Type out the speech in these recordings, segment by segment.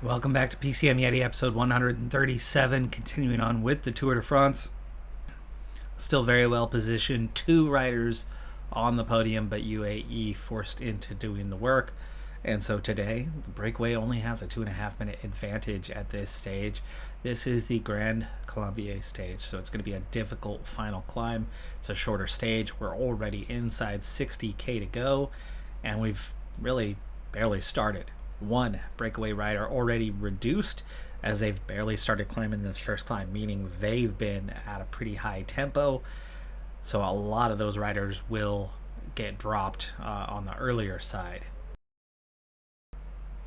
Welcome back to PCM Yeti episode 137, continuing on with the Tour de France. Still very well positioned, two riders on the podium, but UAE forced into doing the work. And so today, the breakaway only has a 2.5 minute advantage at this stage. This is the Grand Colombier stage, so it's going to be a difficult final climb. It's a shorter stage. We're already inside 60k to go, and we've really barely started. One breakaway rider already reduced as they've barely started climbing this first climb, meaning they've been at a pretty high tempo. So a lot of those riders will get dropped on the earlier side.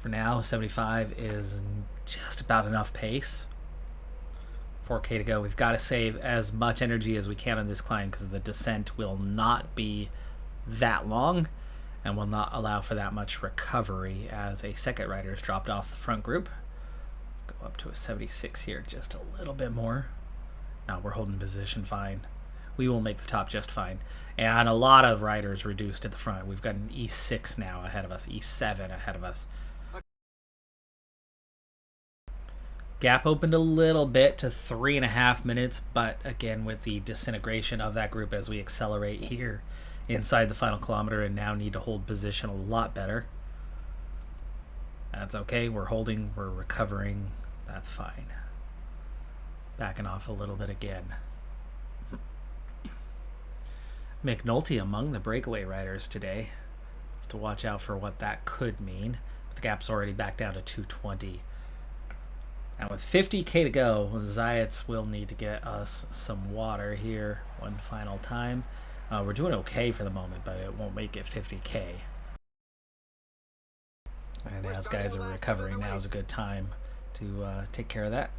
For now, 75 is just about enough pace. 4k to go. We've got to save as much energy as we can on this climb because the descent will not be that long and will not allow for that much recovery as a second rider is dropped off the front group. Let's go up to a 76 here, just a little bit more. Now we're holding position fine. We will make the top just fine. And a lot of riders reduced at the front. We've got an E6 now ahead of us, E7 ahead of us. Gap opened a little bit to 3.5 minutes, but again, with the disintegration of that group as we accelerate here inside the final kilometer and now need to hold position a lot better. That's okay. We're holding, we're recovering. That's fine. Backing off a little bit again. McNulty among the breakaway riders today. Have to watch out for what that could mean. The gap's already back down to 220. Now with 50k to go, Zayats will need to get us some water here one final time. We're doing okay for the moment, but it won't make it 50k. And as guys are recovering, now is a good time to take care of that.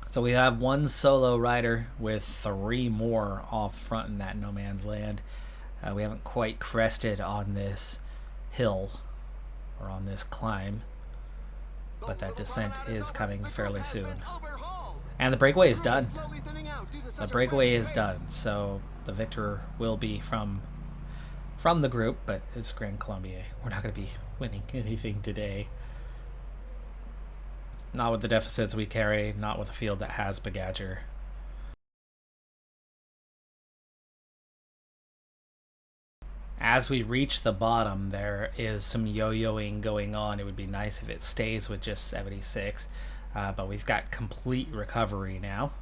So we have one solo rider with 3 more off front in that no man's land. We haven't quite crested on this hill or on this climb, but that descent is coming fairly soon. And the breakaway is done. The breakaway is done, so the victor will be from the group, but it's Grand Colombier. We're not going to be winning anything today. Not with the deficits we carry, not with a field that has Bagadger. As we reach the bottom, there is some yo-yoing going on. It would be nice if it stays with just 76, but we've got complete recovery now.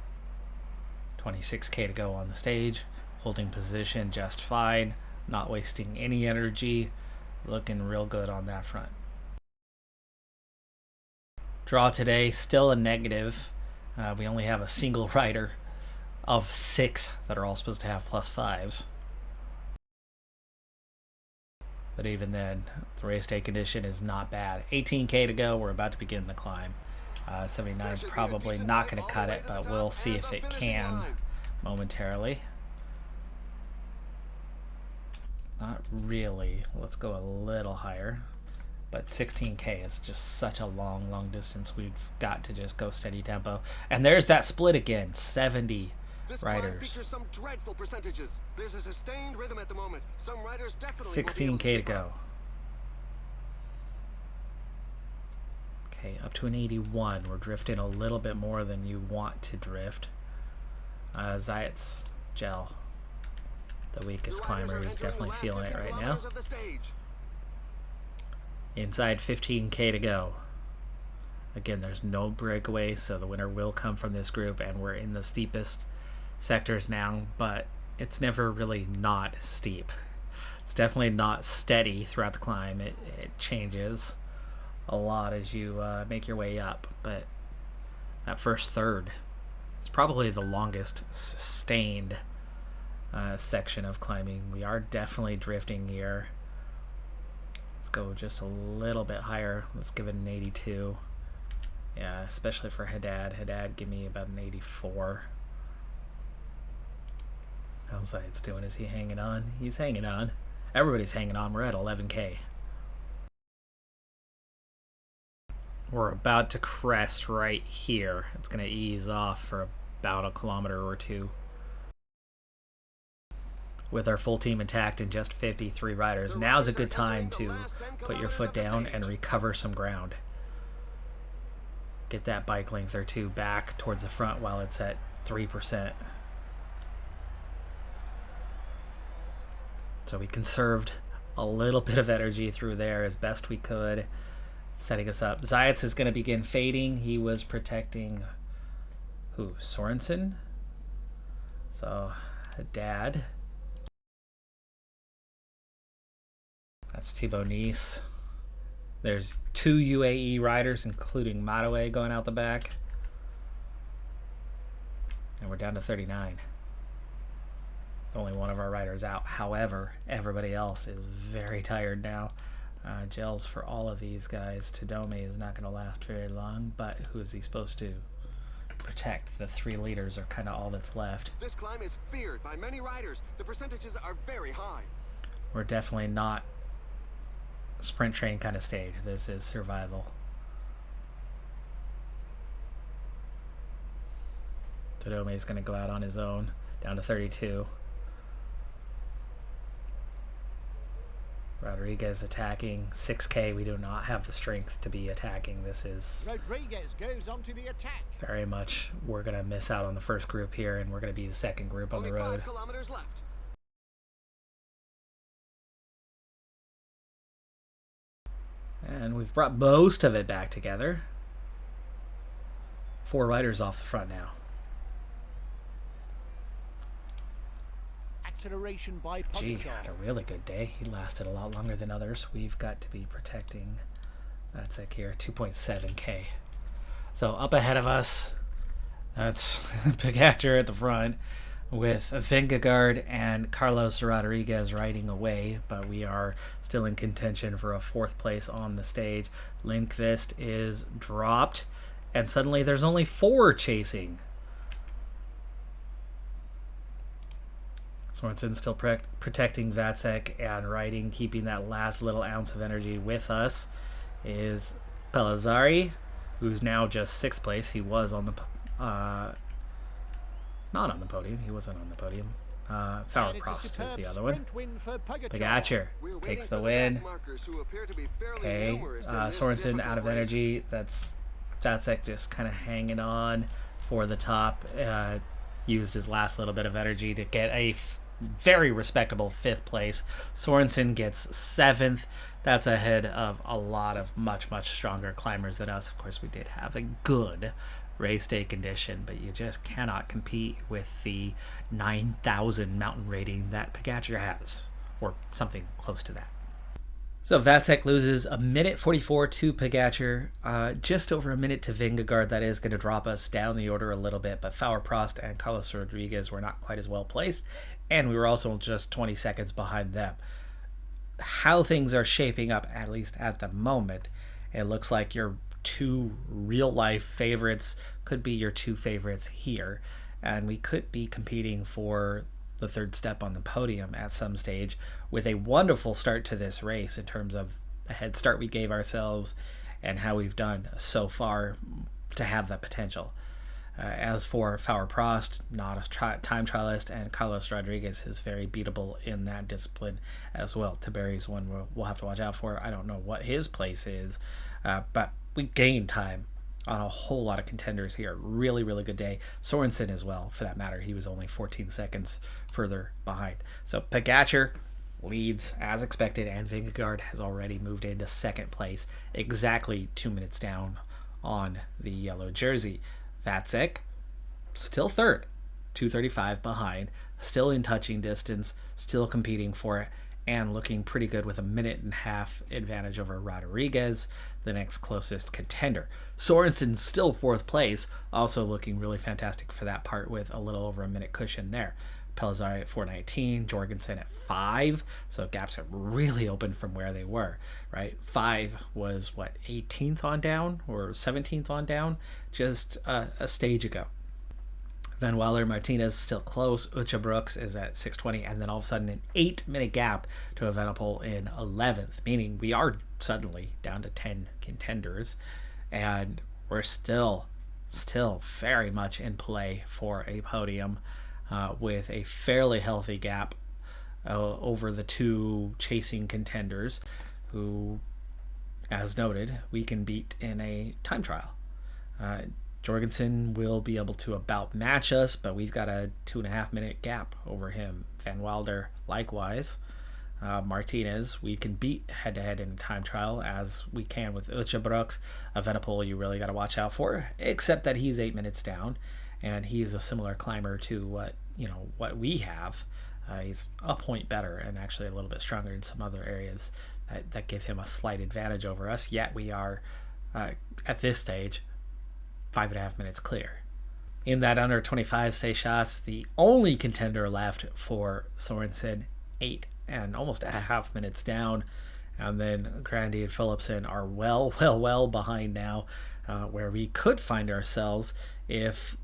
26k to go on the stage, holding position just fine, not wasting any energy, looking real good on that front. Draw today, still a negative. We only have a single rider of 6 that are all supposed to have +5s. But even then, the race day condition is not bad. 18k to go, we're about to begin the climb. 79 is probably not going to cut it, but we'll see if it can momentarily. Not really. Let's go a little higher. But 16k is just such a long distance. We've got to just go steady tempo. And there's that split again. 70 riders. Some dreadful percentages. There's a sustained rhythm at the moment. Some riders definitely 16k to go. Okay, up to an 81. We're drifting a little bit more than you want to drift. Zayats Gel, the weakest climber, is definitely feeling it right now. Inside 15k to go. Again, there's no breakaway, so the winner will come from this group, and we're in the steepest sectors now, but it's never really not steep. It's definitely not steady throughout the climb. It changes a lot as you make your way up, but that first third is probably the longest sustained section of climbing. We are definitely drifting here. Let's go just a little bit higher. Let's give it an 82. Yeah, especially for Haddad. Haddad, give me about an 84. How's Zayats doing? Is he hanging on? He's hanging on. Everybody's hanging on. We're at 11k. We're about to crest right here. It's going to ease off for about a kilometer or two. with our full team intact and just 53 riders. Now's a good time to put your foot down and recover some ground. Get that bike length or two back towards the front while it's at 3%. So we conserved a little bit of energy through there as best we could, setting us up. Zayats is going to begin fading. He was protecting who? Sorensen? So, Dad. That's Thibaut Nice. There's 2 UAE riders, including Mataway, going out the back. And we're down to 39. Only one of our riders out. However, everybody else is very tired now. Gels for all of these guys. Tadome is not going to last very long, but who is he supposed to protect? The 3 leaders are kind of all that's left. This climb is feared by many riders. The percentages are very high. We're definitely not sprint train kind of stage. This is survival. Tadome is going to go out on his own, down to 32. Rodriguez attacking 6K. We do not have the strength to be attacking. This is Rodriguez goes onto the attack. Very much we're going to miss out on the first group here, and we're going to be the second group on the road. 5 kilometers left. And we've brought most of it back together. 4 riders off the front now. Acceleration by Gee, Pogacar. had a really good day. He lasted a lot longer than others. We've got to be protecting. That's like here, 2.7K. So up ahead of us, that's Pogacar at the front with Vingegaard and Carlos Rodriguez riding away, but we are still in contention for a 4th place on the stage. Lindqvist is dropped, and suddenly there's only 4 chasing. Sorensen still protecting Vacek and riding, keeping that last little ounce of energy with us is Pellizzari, who's now just 6th place. He was on the not on the podium. He wasn't on the podium. Fauerprost is the other one. Pogacar takes the win. Okay, Sorensen out of energy. That's Vacek just kind of hanging on for the top. Used his last little bit of energy to get a very respectable 5th place. Sorensen gets 7th. That's ahead of a lot of much stronger climbers than us. Of course, we did have a good race day condition, but you just cannot compete with the 9,000 mountain rating that Pogacar has, or something close to that. So Vacek loses a minute 44 to Pogacar, just over a minute to Vingegaard. That is going to drop us down the order a little bit, but Fauerprost and Carlos Rodriguez were not quite as well placed, and we were also just 20 seconds behind them. How things are shaping up, at least at the moment, it looks like your 2 real-life favorites could be your 2 favorites here, and we could be competing for the 3rd step on the podium at some stage, with a wonderful start to this race in terms of the head start we gave ourselves and how we've done so far to have that potential. As for Fauerprost, not a time trialist, and Carlos Rodriguez is very beatable in that discipline as well. Tiberi's one we'll have to watch out for. I don't know what his place is, but we gained time on a whole lot of contenders here. Really good day. Sorensen as well, for that matter. He was only 14 seconds further behind. So Pogacar leads as expected, and Vingegaard has already moved into 2nd place, exactly 2 minutes down on the yellow jersey. Vacek still 3rd, 2:35 behind, still in touching distance, still competing for it, and looking pretty good with a 1.5 minute advantage over Rodriguez, the next closest contender. Sorensen still 4th place, also looking really fantastic for that part with a little over a minute cushion there. Pellizzari at 4:19, Jorgensen at 5, so gaps have really opened from where they were, right? 5 was, 18th on down, or 17th on down, just a stage ago. Van Weiler Martinez still close. Ucha Brooks is at 6:20, and then all of a sudden an 8-minute gap to Evenepoel in 11th, meaning we are suddenly down to 10 contenders, and we're still very much in play for a podium with a fairly healthy gap over the two chasing contenders who, as noted, we can beat in a time trial. Jorgensen will be able to about match us, but we've got a 2.5 minute gap over him. Van Wilder likewise. Martinez, we can beat head-to-head in a time trial as we can with Uchabrooks. Evenepoel, you really got to watch out for, except that he's 8 minutes down, and he's a similar climber to what we have. He's a point better and actually a little bit stronger in some other areas that give him a slight advantage over us. Yet we are, at this stage, 5.5 minutes clear. In that under 25 Seychelles, the only contender left for Sorensen, 8 and almost a half minutes down. And then Grandy and Philipsen are well behind now, where we could find ourselves if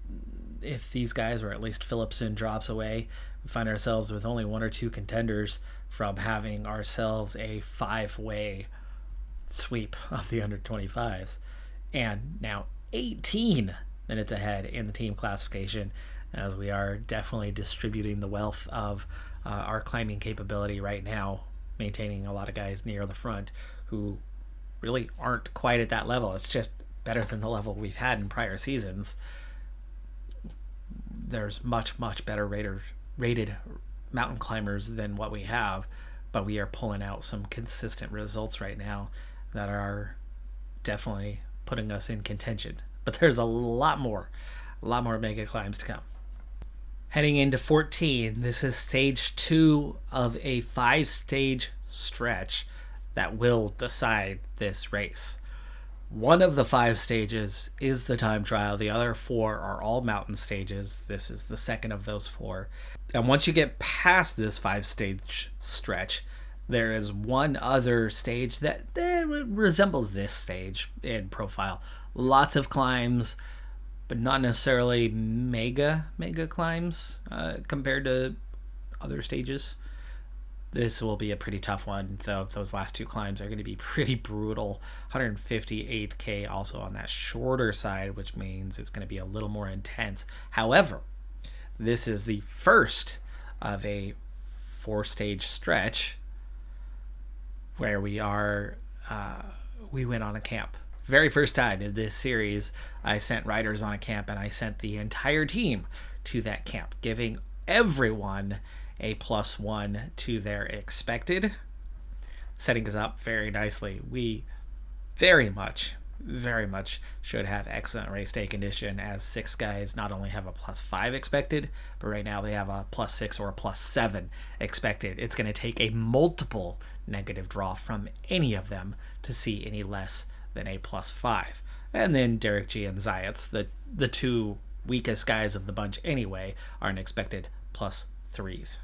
these guys, or at least Philipsen, drops away. We find ourselves with only 1 or 2 contenders from having ourselves a 5-way sweep of the under 25s. And now 18 minutes ahead in the team classification, as we are definitely distributing the wealth of our climbing capability right now, maintaining a lot of guys near the front who really aren't quite at that level. It's just better than the level we've had in prior seasons. There's much better rated mountain climbers than what we have, but we are pulling out some consistent results right now that are definitely putting us in contention. But there's a lot more mega climbs to come. Heading into 14, this is stage 2 of a 5-stage stretch that will decide this race. One of the 5 stages is the time trial. The other 4 are all mountain stages. This is the second of those 4. And once you get past this 5-stage stretch, there is one other stage that resembles this stage in profile. Lots of climbs, but not necessarily mega climbs compared to other stages. This will be a pretty tough one, though. Those last 2 climbs are going to be pretty brutal. 158k also on that shorter side, which means it's going to be a little more intense. However, this is the first of a 4-stage stretch where we went on a camp. Very first time in this series, I sent riders on a camp, and I sent the entire team to that camp, giving everyone a +1 to their expected, setting us up very nicely. We very much should have excellent race day condition, as 6 guys not only have a +5 expected, but right now they have a +6 or a +7 expected. It's going to take a multiple negative draw from any of them to see any less than a +5. And then Derek G and Zayats, the 2 weakest guys of the bunch anyway, are an expected +3s.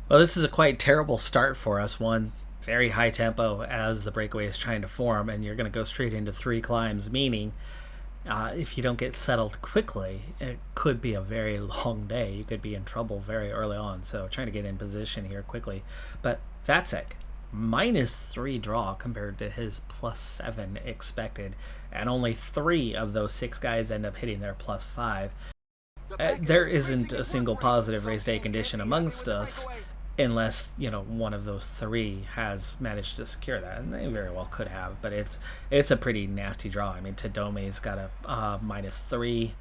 Well, this is a quite terrible start for us. One, very high tempo as the breakaway is trying to form, and you're going to go straight into 3 climbs, meaning if you don't get settled quickly, it could be a very long day. You could be in trouble very early on, so trying to get in position here quickly. But Vacek, -3 draw compared to his +7 expected, and only 3 of those 6 guys end up hitting their +5. There isn't a single positive race day condition amongst us unless one of those 3 has managed to secure that, and they very well could have. But it's a pretty nasty draw. I mean, Tadome's got a -3.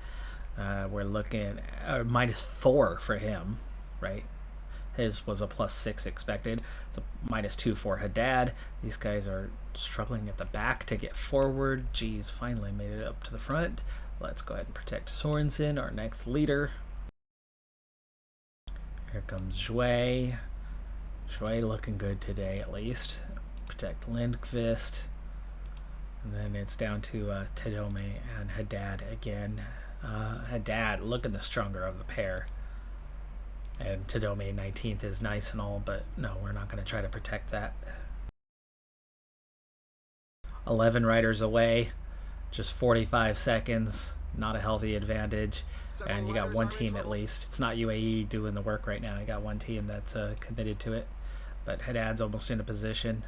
We're looking at -4 for him, right? His was a +6 expected. It's a -2 for Haddad. These guys are struggling at the back to get forward. G's finally made it up to the front. Let's go ahead and protect Sorensen, our next leader. Here comes Jouet. Jouet looking good today, at least. Protect Lindqvist. And then it's down to Tadome and Haddad again. Haddad looking the stronger of the pair. And Tadome 19th is nice and all, but no, we're not going to try to protect that. 11 riders away, just 45 seconds, not a healthy advantage. And you got one team at least. It's not UAE doing the work right now. You got one team that's committed to it. But Haddad's almost in a position.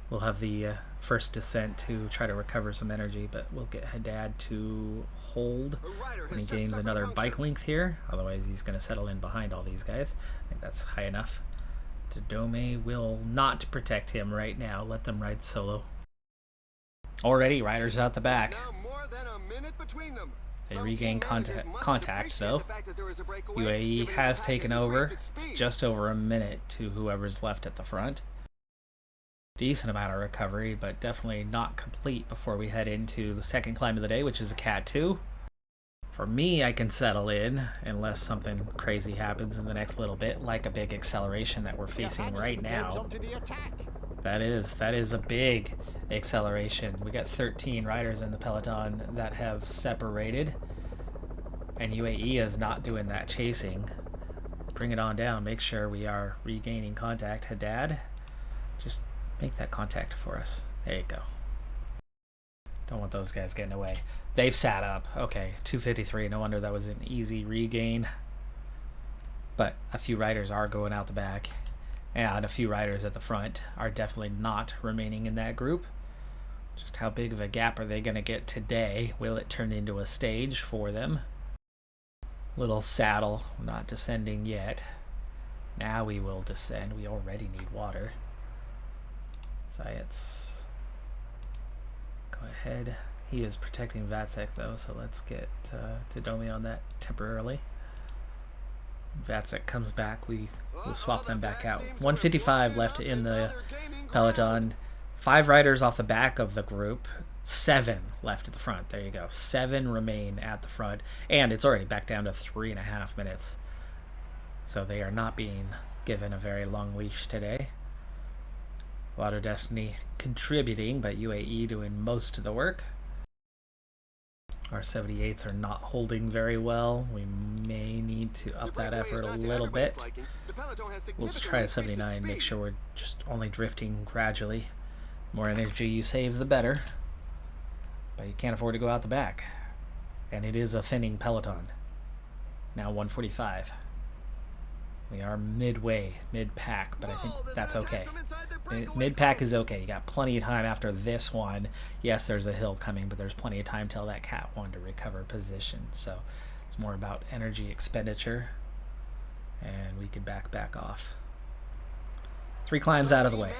We'll have the first descent to try to recover some energy, but we'll get Haddad to hold when he gains another bike length here. Otherwise, he's going to settle in behind all these guys. I think that's high enough. Tadome will not protect him right now. Let them ride solo. Already, riders out the back. Now more than a minute between them. They Some regain team managers mustn't contact, appreciate though. the fact that there is a breakaway, UAE given that has the pack taken has over. increased its It's speed. just over a minute to whoever's left at the front. Decent amount of recovery, but definitely not complete before we head into the second climb of the day, which is a Cat 2. For me, I can settle in unless something crazy happens in the next little bit, like a big acceleration that we're facing right now. Goes onto the attack. That is a big acceleration. We got 13 riders in the peloton that have separated, and UAE is not doing that chasing. Bring it on down. Make sure we are regaining contact. Haddad, just make that contact for us. There you go. Don't want those guys getting away. They've sat up. Okay, 253. No wonder that was an easy regain. But a few riders are going out the back, and a few riders at the front are definitely not remaining in that group. Just how big of a gap are they going to get today? Will it turn into a stage for them? Little saddle, not descending yet. Now we will descend. We already need water. Zayats, go ahead. He is protecting Vatsek though, so let's get Tadome on that temporarily. Vatsek comes back, we will swap them back out. 155 left in the peloton. 5 riders off the back of the group. 7 left at the front. There you go. 7 remain at the front, and it's already back down to 3.5 minutes. So they are not being given a very long leash today. Lotto Destiny contributing, but UAE doing most of the work. Our 78s are not holding very well. We may need to up that effort a little bit. We'll just try a 79, make sure we're just only drifting gradually. The more energy you save, the better. But you can't afford to go out the back. And it is a thinning peloton. Now 145. We are midway, mid-pack, but I think that's okay. Mid-pack is okay. You got plenty of time after this one. Yes, there's a hill coming, but there's plenty of time till that Cat 1 to recover position. So it's more about energy expenditure, and we can back off. 3 climbs out of the way.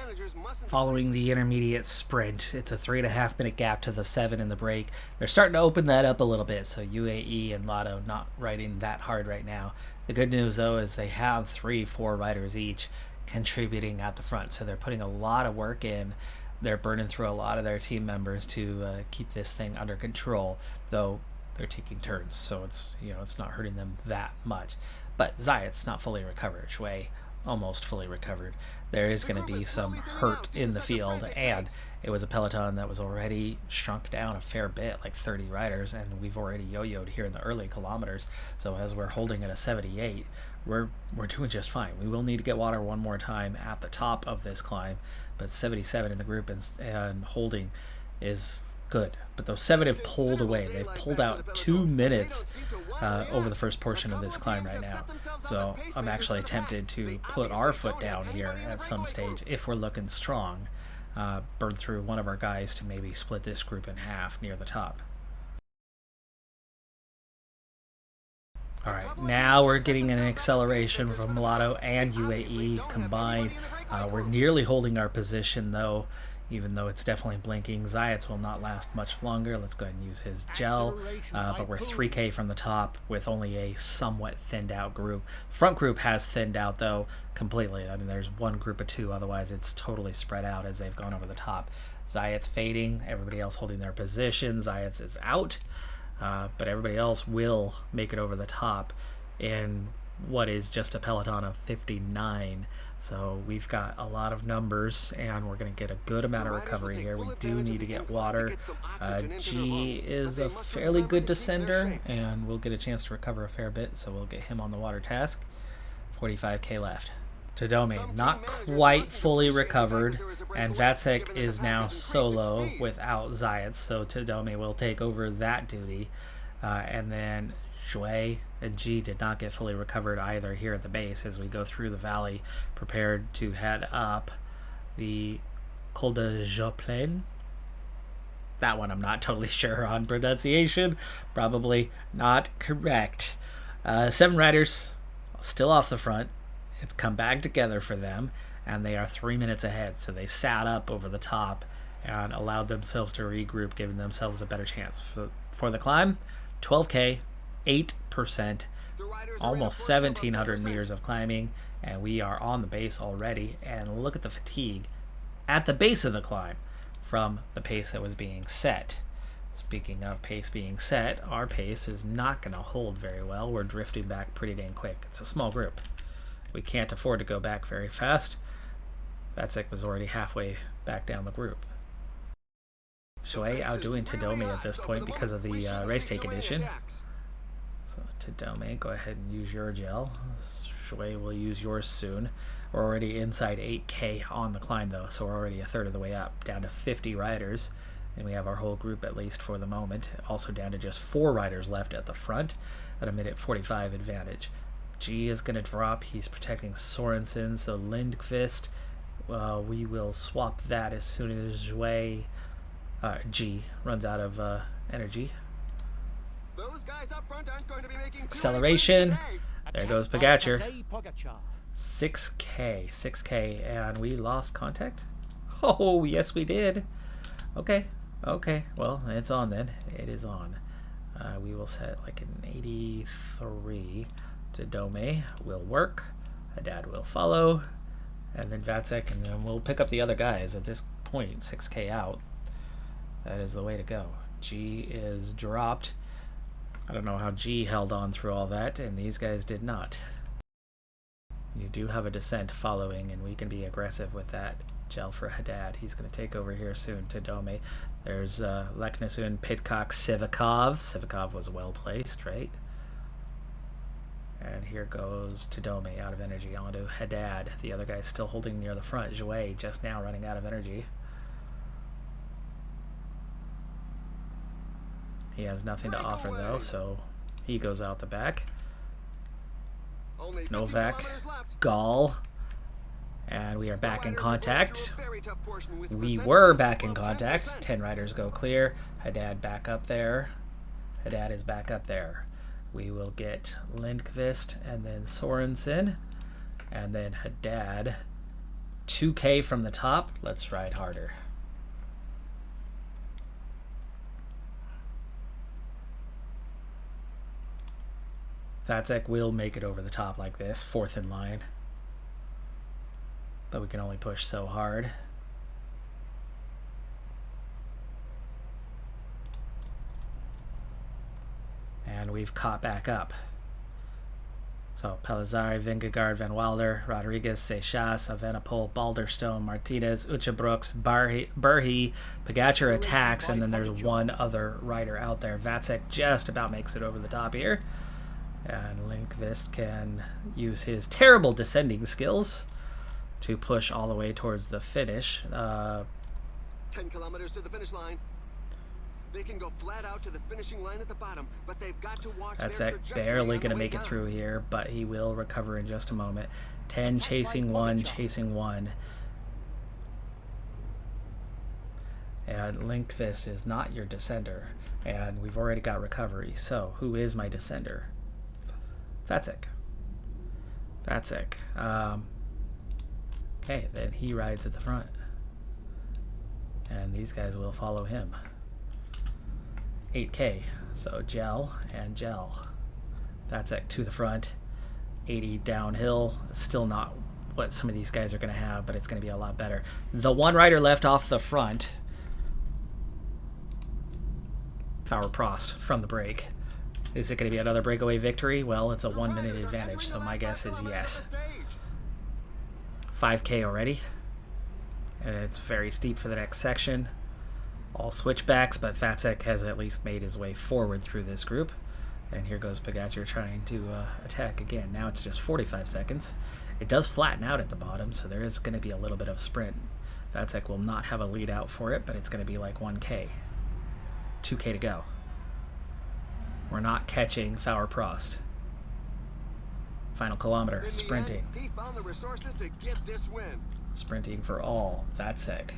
Following the intermediate sprint, it's a 3.5 minute gap to the 7 in the break. They're starting to open that up a little bit, so UAE and Lotto not riding that hard right now. The good news, though, is they have 3-4 riders each contributing at the front, so they're putting a lot of work in. They're burning through a lot of their team members to keep this thing under control, though they're taking turns, so it's not hurting them that much. But Zayat's not fully recovered. Shui almost fully recovered. There is going to be some hurt in the field, and it was a peloton that was already shrunk down a fair bit, like 30 riders, and we've already yo-yoed here in the early kilometers. So as we're holding at a 78, we're doing just fine. We will need to get water one more time at the top of this climb, but 77 in the group and holding is good. But those 7 have pulled away. They've pulled out 2 minutes over the first portion of this climb right now. So I'm actually tempted to put our foot down here at some stage if we're looking strong. Burn through one of our guys to maybe split this group in half near the top. Alright, now we're getting an acceleration from Lotto and UAE combined. We're nearly holding our position though, even though it's definitely blinking. Zayats will not last much longer. Let's go ahead and use his gel. But we're 3K from the top with only a somewhat thinned out group. The front group has thinned out though completely. I mean, there's one group of 2, otherwise it's totally spread out as they've gone over the top. Zayats fading, everybody else holding their position. Zayats is out, but everybody else will make it over the top in what is just a peloton of 59. So we've got a lot of numbers, and we're going to get a good amount of recovery here. We do need to get water. G is a fairly good descender, and we'll get a chance to recover a fair bit, so we'll get him on the water task. 45k left. Tadome, not quite fully recovered, and Vatsek is now solo without Zayats, so Tadome will take over that duty. And then Shui and G did not get fully recovered either here at the base as we go through the valley, prepared to head up the Col de Joplain. That one I'm not totally sure on pronunciation. Probably not correct. 7 riders still off the front, It's come back together for them, and they are 3 minutes ahead. So they sat up over the top and allowed themselves to regroup, giving themselves a better chance. For the climb, 12K, 8%, almost 1,700 meters of climbing, and we are on the base already. And look at the fatigue at the base of the climb from the pace that was being set. Speaking of pace being set, our pace is not going to hold very well. We're drifting back pretty dang quick. It's a small group. We can't afford to go back very fast. Vatsek was already halfway back down the group. Shui outdoing Tadome at this point because of the race take edition. So Tadome, go ahead and use your gel. Shui will use yours soon. We're already inside 8K on the climb though, so we're already a third of the way up, down to 50 riders. And we have our whole group, at least for the moment, also down to just 4 riders left at the front at a minute 45 advantage. G is going to drop. He's protecting Sorensen, so Lindqvist, we will swap that as soon as G runs out of energy. Those guys up front aren't going to be making Acceleration. There goes Pogacar. Tadej Pogacar. 6K, and we lost contact? Oh, yes we did. Okay, well, it's on then. It is on. We will set like an 83. Tadome will work. Haddad will follow. And then Vatsek, and then we'll pick up the other guys at this point, 6K out. That is the way to go. G is dropped. I don't know how G held on through all that, and these guys did not. You do have a descent following, and we can be aggressive with that. Gel for Haddad. He's going to take over here soon to Dome. There's Leknasun, Pitcock, Sivikov. Sivikov was well placed, right? And here goes to Dome out of energy onto Haddad. The other guy's still holding near the front. Jouet just now running out of energy. He has nothing to offer though, so he goes out the back. Novak, Gall, and we are back in contact. We were back in contact. 10 riders go clear. Haddad back up there. Haddad is back up there. We will get Lindqvist and then Sorensen, and then Haddad. 2K from the top. Let's ride harder. Vatsek will make it over the top like this, 4th in line. But we can only push so hard. And we've caught back up. So Pellizzari, Vingegaard, Van Wilder, Rodriguez, Seixas, Evenepoel, Balderstone, Martinez, Uchabrooks, Burhi, Pogacar attacks, and then there's one other rider out there. Vatsek just about makes it over the top here. And Lindqvist can use his terrible descending skills to push all the way towards the finish. 10 kilometers to the finish line. They can go flat out to the finishing line at the bottom, but they've got to watch their trajectory barely going to on the make way it down. through here, but he will recover in just a moment. 10 chasing 1, chasing 1. And Lindqvist is not your descender, and we've already got recovery. So who is my descender? Vatsek. Okay, then he rides at the front. And these guys will follow him. 8K. So Gel and Gel. Vatsek to the front. 80 downhill. Still not what some of these guys are going to have, but it's going to be a lot better. The one rider left off the front. Faurer-Prost from the break. Is it going to be another breakaway victory? Well, it's a 1 minute advantage, so my guess is yes. 5K already. And it's very steep for the next section. All switchbacks, but Vatsek has at least made his way forward through this group. And here goes Pogacar trying to attack again. Now it's just 45 seconds. It does flatten out at the bottom, so there is going to be a little bit of sprint. Vatsek will not have a lead out for it, but it's going to be like 1K. 2K to go. We're not catching Faurer-Prost. Final kilometer, sprinting. He found the resources to get this win. Sprinting for all. Vatsek.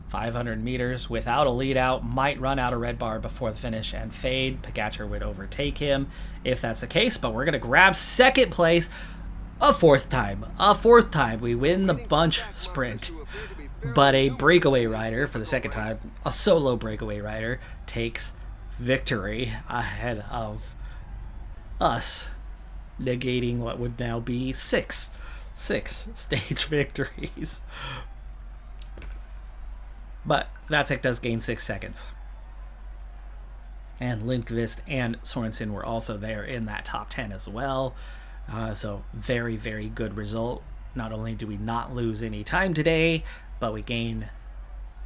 500 meters without a lead out, might run out a red bar before the finish and fade. Pogacar would overtake him if that's the case, but we're going to grab second place. A fourth time. We win the bunch sprint. But a breakaway rider, for the second time, a solo breakaway rider, takes victory ahead of us, negating what would now be six stage victories. But Vacek does gain 6 seconds. And Lindqvist and Sorensen were also there in that top 10 as well. So very, very good result. Not only do we not lose any time today, but we gain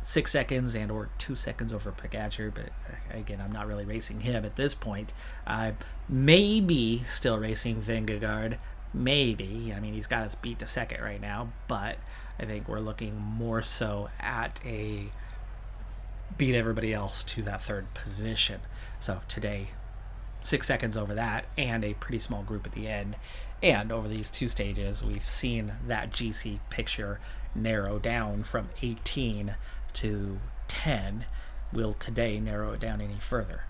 6 seconds and or 2 seconds over Pogacar. But again, I'm not really racing him at this point. I may be still racing Vingegaard. Maybe. I mean, he's got us beat to second right now, but I think we're looking more so at a beat everybody else to that third position. So today, 6 seconds over that and a pretty small group at the end. And over these 2 stages, we've seen that GC picture narrow down from 18 to 10. Will today narrow it down any further?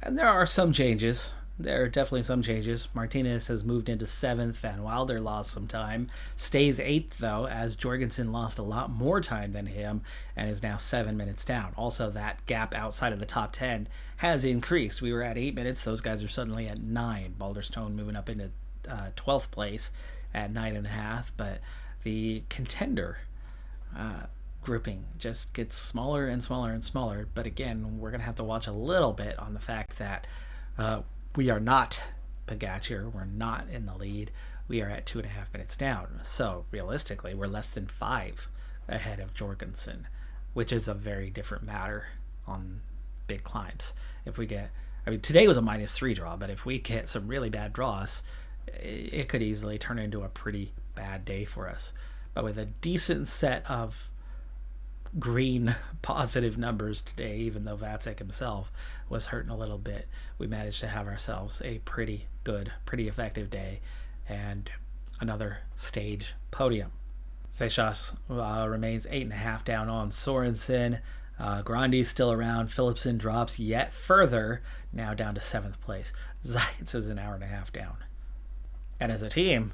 And there are some changes. There are definitely some changes. Martinez has moved into 7th, and Wilder lost some time. Stays 8th, though, as Jorgensen lost a lot more time than him and is now 7 minutes down. Also, that gap outside of the top 10 has increased. We were at 8 minutes. Those guys are suddenly at 9. Balderstone moving up into 12th place at 9.5. But the contender grouping just gets smaller and smaller and smaller. But again, we're going to have to watch a little bit on the fact that we are not Pogacar. We're not in the lead. We are at 2.5 minutes down. So realistically, we're less than 5 ahead of Jorgensen, which is a very different matter on big climbs. If we get, I mean, today was a -3 draw, but if we get some really bad draws, it could easily turn into a pretty bad day for us. But with a decent set of green positive numbers today, even though Vacek himself was hurting a little bit, we managed to have ourselves a pretty good, pretty effective day and another stage podium. Seychelles remains 8.5 down on Sorensen. Grandi's still around. Philipsen drops yet further, now down to 7th place. Zeitz is 1.5 hours down. And as a team,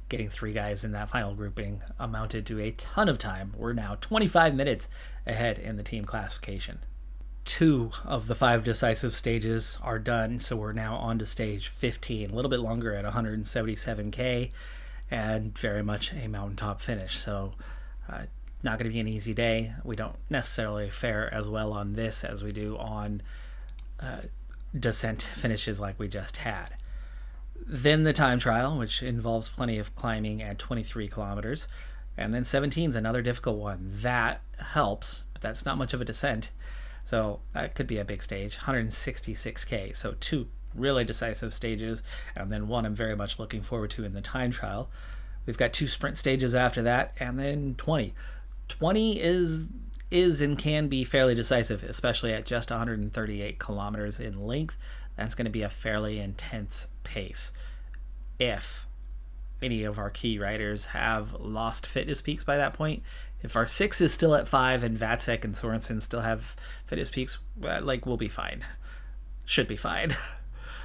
getting 3 guys in that final grouping amounted to a ton of time. We're now 25 minutes ahead in the team classification. 2 of the 5 decisive stages are done, so we're now on to stage 15. A little bit longer at 177k, and very much a mountaintop finish. So not going to be an easy day. We don't necessarily fare as well on this as we do on descent finishes like we just had. Then the time trial, which involves plenty of climbing at 23 kilometers. And then 17 is another difficult one. That helps, but that's not much of a descent. So that could be a big stage, 166k. So 2 really decisive stages, and then 1 I'm very much looking forward to in the time trial. We've got 2 sprint stages after that, and then 20. 20 is and can be fairly decisive, especially at just 138 kilometers in length. That's going to be a fairly intense pace. If any of our key riders have lost fitness peaks by that point, if our 6 is still at 5 and Vacek and Sorensen still have fitness peaks, we'll be fine. Should be fine.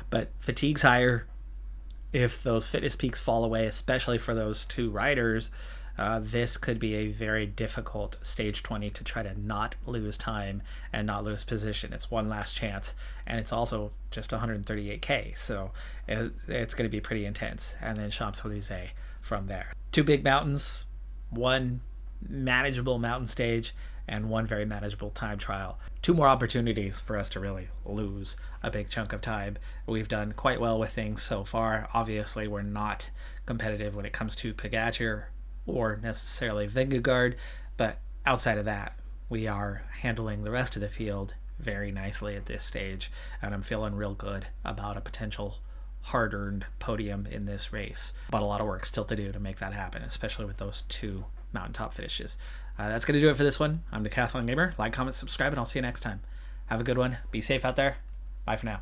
But fatigue's higher. If those fitness peaks fall away, especially for those 2 riders, this could be a very difficult stage 20 to try to not lose time and not lose position. It's one last chance, and it's also just 138k, so it's going to be pretty intense. And then Champs-Élysées from there. 2 big mountains, 1 manageable mountain stage, and 1 very manageable time trial. 2 more opportunities for us to really lose a big chunk of time. We've done quite well with things so far. Obviously, we're not competitive when it comes to Pogacar or necessarily Vingegaard, but outside of that, we are handling the rest of the field very nicely at this stage, and I'm feeling real good about a potential hard-earned podium in this race. But a lot of work still to do to make that happen, especially with those 2 mountaintop finishes. That's going to do it for this one. I'm Decathlon Gamer. Like, comment, subscribe, and I'll see you next time. Have a good one. Be safe out there. Bye for now.